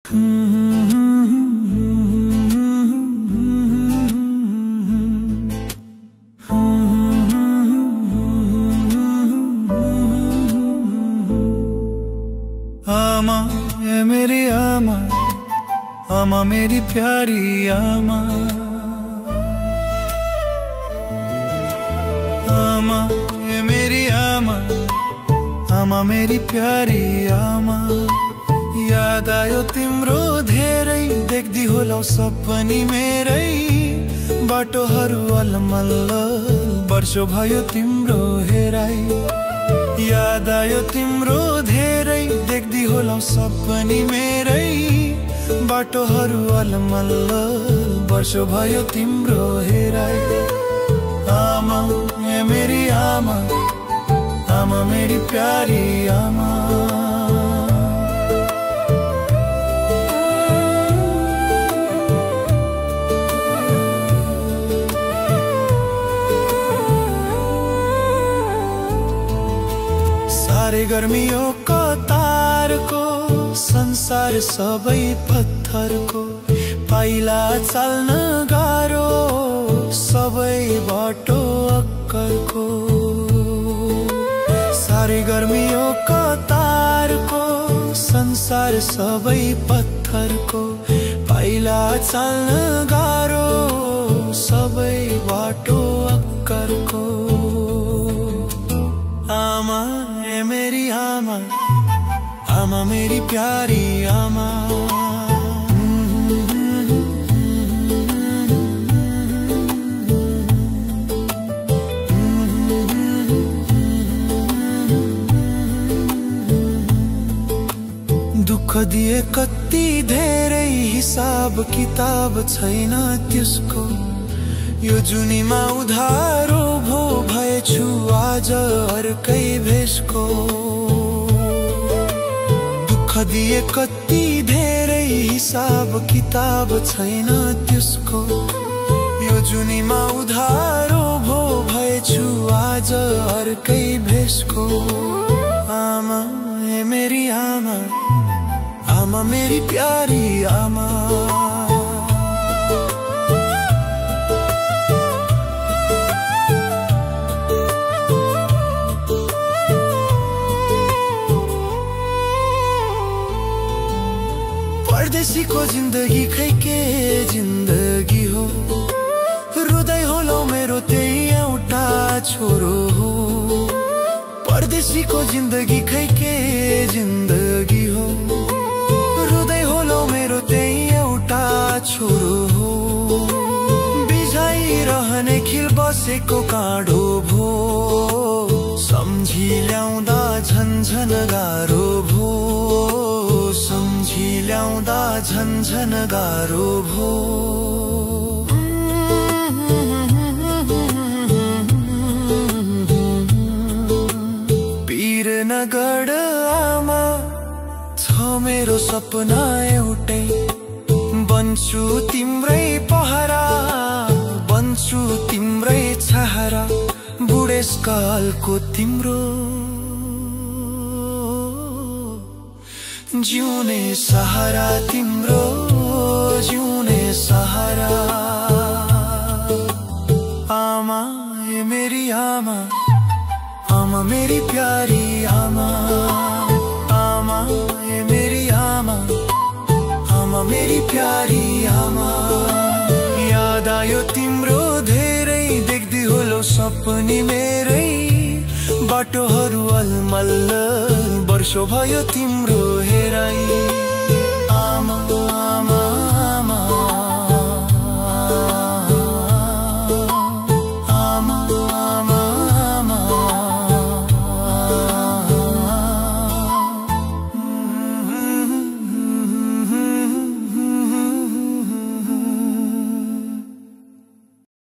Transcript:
आमा ए मेरी आमा, आमा मेरी प्यारी आमा। आमा ए मेरी आमा, आमा मेरी प्यारी आमा। याद आयो तिम्रो धेरै, देख्दी होलौ सपनी मेरै। बाटोहरू अलमल्ल, वर्षो भयो तिम्रो हेराई। याद आयो तिम्रो धेरै, देख्दी होलौ सपनी मेरै। बाटोहरू अलमल्ल, वर्षो भयो तिम्रो हेराई। आमा ए मेरी आमा, आमा मेरी प्यारी आमा। सारे गर्मियों को तारको, संसार सबै पत्थरको। पाइला चाल्न गाह्रो, सबै बाटो अक्करको। सारे गर्मियों को तारको, संसार सबै पत्थरको। पाइला चाल्न गाह्रो, सबै बाटो अक्करको। आमा ए मेरी आमा, आमा मेरी प्यारी आमा। दुःख दिए कति धेरै, हिसाब किताब छैन त्यसको। यो जुनीमा उधारो भो भएछु आज अर्कै भेषको। दुःख दिए कति धेरै, हिसाब किताब छैन त्यसको। यो जुनीमा उधारो भो भएछु आज अर्कै भेषको। आमा ए मेरी आमा, आमा मेरी प्यारी आमा। परदेशीको जिन्दगी खै के जिन्दगी हो। रुँदै होलौ मेरो त्यही एउटा छोरो हो। परदेशीको जिन्दगी खै के जिन्दगी हो। रुँदै होलौ मेरो त्यही एउटा छोरो हो। बिझाइरहने खिल बसेको काँडो भो। सम्झी ल्याउँदा झन्झन गाह्रो भो। सम्झी ल्याउँदा झन्झन गाह्रो भो। पीर नगढ आमा, छ मेरो सपना एउटै। बन्छु तिम्रै पहरा, बन्छु तिम्रै छहरा। बुढेसकालको तिम्रो जिउने सहारा, तिम्रो जिउने सहारा। आमा ए मेरी आमा, आमा मेरी प्यारी आमा। आमा ए मेरी आमा, आमा मेरी प्यारी आमा। याद आयो तिम्रो धेरै, देख्दी होलौ सपनी मेरै। बाटोहरू अलमल्ल, वर्षो भयो तिम्रो हेराई।